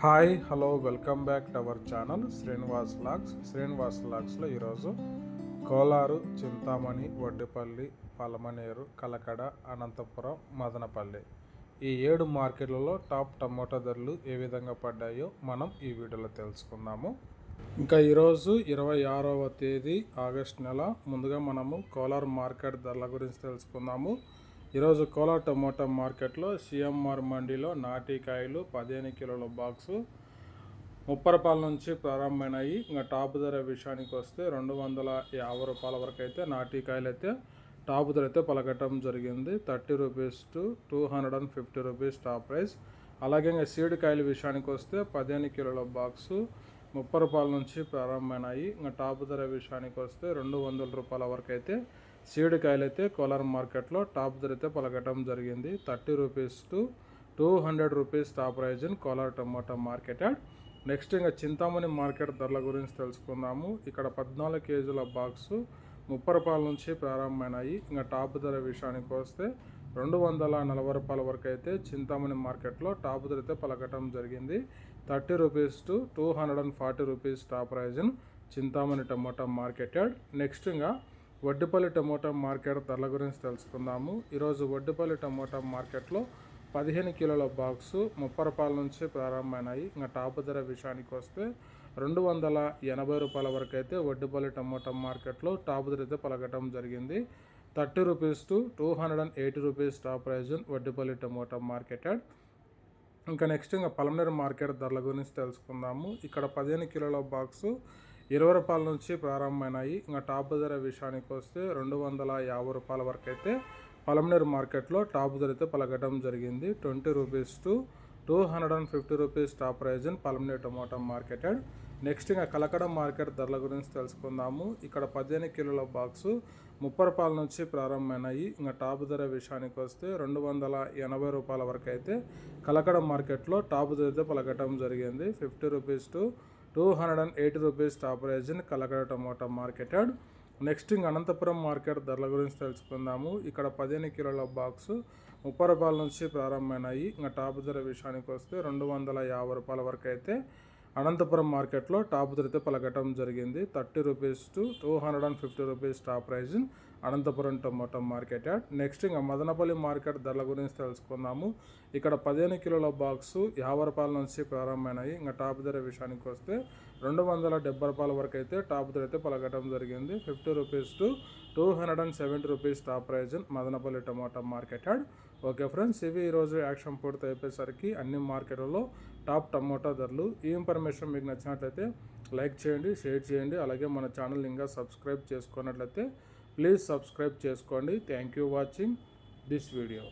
Hi hello welcome back to our channel Srinivas లాగ్స్లో ఈరోజు కోలారు, చింతామణి, వడ్డిపల్లి, పలమనేరు, కలకడ, అనంతపురం, మదనపల్లి ఈ 7 మార్కెట్లలో టాప్ టమోటా ధరలు ఏ విధంగా పడ్డాయో మనం ఈ వీడియోలో తెలుసుకుందాము. ఇంకా ఈరోజు 26వ తేదీ ఆగస్టు నెల. ముందుగా మనము కోలార్ మార్కెట్ ధరల గురించి తెలుసుకుందాము. ఈరోజు కోలార్ టమోటా మార్కెట్లో సిఎంఆర్ మండీలో నాటికాయలు 15 కిలోల బాక్సు 30 రూపాయల నుంచి ప్రారంభమైనాయి. ఇంకా టాప్ ధర విషయానికి వస్తే 250 రూపాయల వరకు అయితే నాటికాయలు అయితే టాప్ ధర అయితే పలకటం జరిగింది. 30 rupees to 250 rupees top price. అలాగే ఇంకా సీడ్ కాయల విషయానికి వస్తే 15 కిలోల బాక్సు 30 రూపాయల నుంచి ప్రారంభమైనాయి. ఇంకా టాప్ ధర విషయానికి వస్తే 200 రూపాయల వరకు అయితే సీడ్ కాయలు అయితే కోలార్ మార్కెట్లో టాప్ ధర అయితే పలకటం జరిగింది. 30 rupees to 200 rupees top prize in Kolar tomato market. Next ఇంకా చింతామణి మార్కెట్ ధరల గురించి తెలుసుకుందాము. ఇక్కడ 14 కేజీల బాక్సు 30 రూపాయల నుంచి ప్రారంభమైనాయి. ఇంకా టాప్ ధర విషయానికి వస్తే 240 రూపాయల వరకు అయితే చింతామణి మార్కెట్లో టాప్ ధర అయితే పలకటం జరిగింది. 30 rupees to 240 rupees top prize in Chintamani tomato market. Next ఇంకా వడ్డిపల్లి టమోటా మార్కెట్ ధరల గురించి తెలుసుకుందాము. ఈరోజు వడ్డిపల్లి టమోటా మార్కెట్లో 15 కిలోల బాక్సు 30 రూపాయల నుంచి ప్రారంభమైనాయి. ఇంకా టాప్ ధర విషయానికి వస్తే 280 రూపాయల వరకు అయితే వడ్డిపల్లి టమోటా మార్కెట్లో టాప్ ధర అయితే పలకటం జరిగింది. 30 rupees to 280 rupees top prize Vaddipalli tomato market. ఇంకా నెక్స్ట్ ఇంకా పలమనేరు మార్కెట్ ధరల గురించి తెలుసుకుందాము. ఇక్కడ 15 కిలోల బాక్సు 20 రూపాయల నుంచి ప్రారంభమైనాయి. ఇంకా టాప్ ధర విషయానికి వస్తే 250 రూపాయల వరకు అయితే పలమనేరు మార్కెట్లో టాప్ ధర అయితే పలకటం జరిగింది. 20 rupees to 250 rupees top prize in Palamaneru tomato market. Next ఇంకా కలకడ మార్కెట్ ధరల గురించి తెలుసుకుందాము. ఇక్కడ 15 కిలోల బాక్సు 30 రూపాయల నుంచి ప్రారంభమైనాయి. ఇంకా టాప్ ధర విషయానికి వస్తే 280 రూపాయల వరకు అయితే కలకడ మార్కెట్లో టాప్ ధర అయితే పలకటం జరిగింది. 50 rupees to 280 rupees top prize in Kalakada tomato market. Next ఇంక అనంతపురం మార్కెట్ ధరల గురించి తెలుసుకుందాము. ఇక్కడ 15 కిలోల బాక్సు 30 రూపాయల నుంచి ప్రారంభమైనాయి. ఇంకా టాప్ ధర విషయానికి వస్తే 250 రూపాయల వరకు అయితే అనంతపురం మార్కెట్లో టాప్ ధర అయితే పలకటం జరిగింది. 30 rupees to 250 rupees top prize in Anantapur tomato market. Next ఇంకా మదనపల్లి మార్కెట్ ధరల గురించి తెలుసుకుందాము. ఇక్కడ 15 కిలోల బాక్సు 50 రూపాయల నుంచి ప్రారంభమైనాయి. ఇంకా టాప్ ధర విషయానికి వస్తే 270 రూపాయల వరకు అయితే టాప్ ధర అయితే పలకటం జరిగింది. 50 rupees to 270 rupees top prize in Madanapalle tomato market. Okay friends, ఇవి ఈరోజు యాక్షన్ పూర్తి అయిపోయేసరికి అన్ని మార్కెట్లలో టాప్ టమోటా ధరలు. ఈ ఇన్ఫర్మేషన్ మీకు నచ్చినట్లయితే లైక్ చేయండి, షేర్ చేయండి. అలాగే మన ఛానల్ ఇంకా సబ్స్క్రైబ్ చేసుకున్నట్లయితే ప్లీజ్ సబ్స్క్రైబ్ చేసుకోండి. Thank you watching this video.